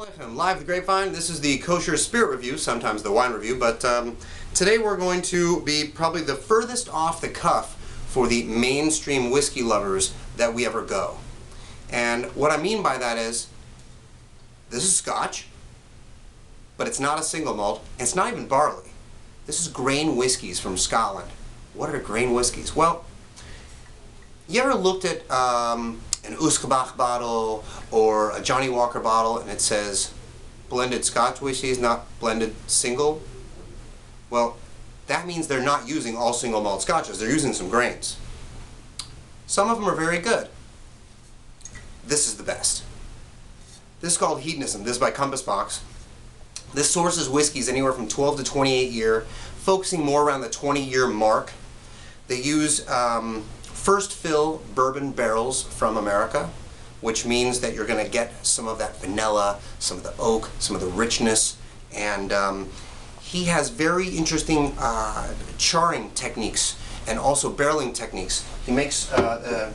And live the grapevine. This is the Kosher Spirit Review, sometimes the wine review, but today we're going to be probably the furthest off the cuff for the mainstream whiskey lovers that we ever go. And what I mean by that is, this is Scotch, but it's not a single malt, and it's not even barley. This is grain whiskeys from Scotland. What are grain whiskeys? Well, you ever looked at an Uskabach bottle or a Johnny Walker bottle and it says blended Scotch whiskeys, not blended single? Well, that means they're not using all single malt Scotches. They're using some grains. Some of them are very good. This is the best. This is called Hedonism. This is by Compass Box. This sources whiskeys anywhere from 12 to 28 year, focusing more around the 20-year mark. They use first fill bourbon barrels from America, which means that you're going to get some of that vanilla, some of the oak, some of the richness, and he has very interesting charring techniques and also barreling techniques. He makes,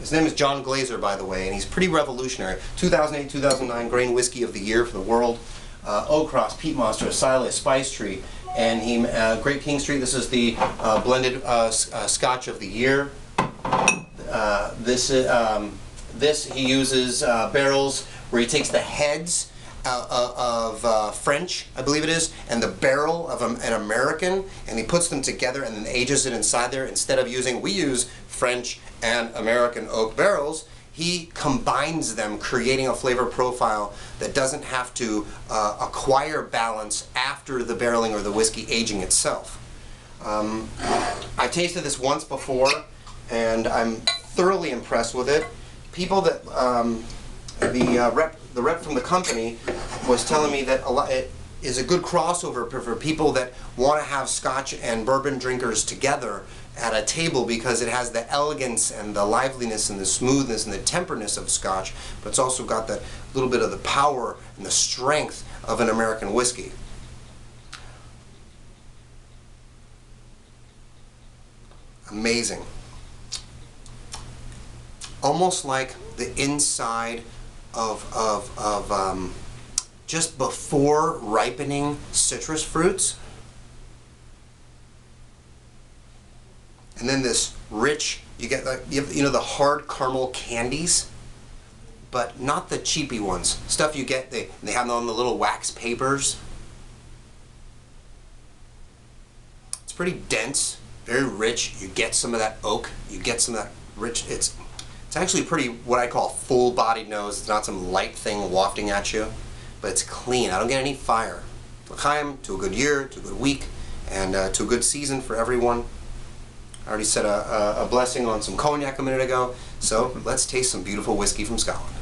his name is John Glaser, by the way, and he's pretty revolutionary. 2008-2009 Grain Whiskey of the Year for the world. Oak Cross, Peat Monster, Silas, Spice Tree, and he, Great King Street. This is the blended Scotch of the Year. This he uses barrels where he takes the heads of French, I believe it is, and the barrel of an American, and he puts them together and then ages it inside there. Instead of using, we use French and American oak barrels, he combines them, creating a flavor profile that doesn't have to acquire balance after the barreling or the whiskey aging itself. I tasted this once before, and I'm thoroughly impressed with it. People that the rep from the company was telling me that it is a good crossover for people that want to have Scotch and bourbon drinkers together at a table, because it has the elegance and the liveliness and the smoothness and the temperness of Scotch, but it's also got that little bit of the power and the strength of an American whiskey. Amazing. Almost like the inside of just before ripening citrus fruits. And then this rich, you get like, you know, the hard caramel candies, but not the cheapy ones. Stuff you get, they have them on the little wax papers. It's pretty dense, very rich. You get some of that oak, you get some of that rich, it's actually pretty, what I call full-bodied nose. It's not some light thing wafting at you, but it's clean. I don't get any fire. L'chaim, to a good year, to a good week, and to a good season for everyone. I already said a blessing on some cognac a minute ago, so let's taste some beautiful whiskey from Scotland.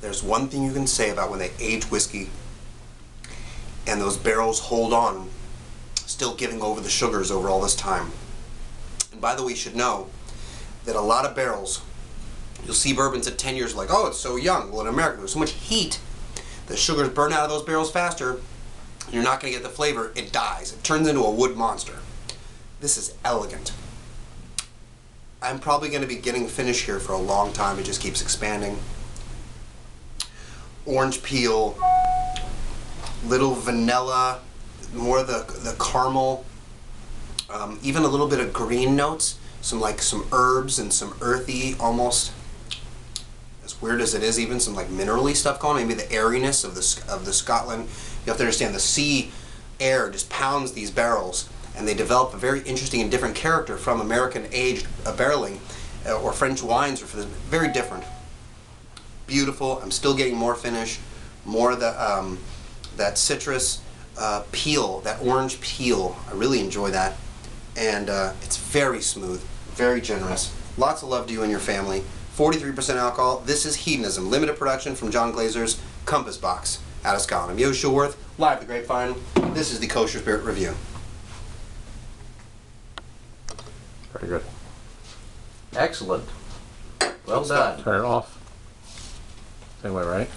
There's one thing you can say about when they age whiskey and those barrels hold on, still giving over the sugars over all this time. And by the way, you should know that a lot of barrels, you'll see bourbons at 10 years like, oh, it's so young. Well, in America, there's so much heat, the sugars burn out of those barrels faster, and you're not going to get the flavor. It dies. It turns into a wood monster. This is elegant. I'm probably going to be getting finish here for a long time. It just keeps expanding. Orange peel, little vanilla, more of the caramel, even a little bit of green notes, some herbs and some earthy, almost, as weird as it is, even some like minerally stuff going on. Maybe the airiness of the Scotland. You have to understand the sea air just pounds these barrels, and they develop a very interesting and different character from American aged barreling or French wines, or very different. Beautiful. I'm still getting more finish, more of the that citrus peel, that orange peel. I really enjoy that, and it's very smooth, very generous. Lots of love to you and your family. 43% alcohol. This is Hedonism, limited production from John Glaser's Compass Box out of Scotland. I'm Yehoshua Werth, live at the Grapevine. This is the Kosher Spirit Review. Very good. Excellent. Well done. Turn it off. Same way, right?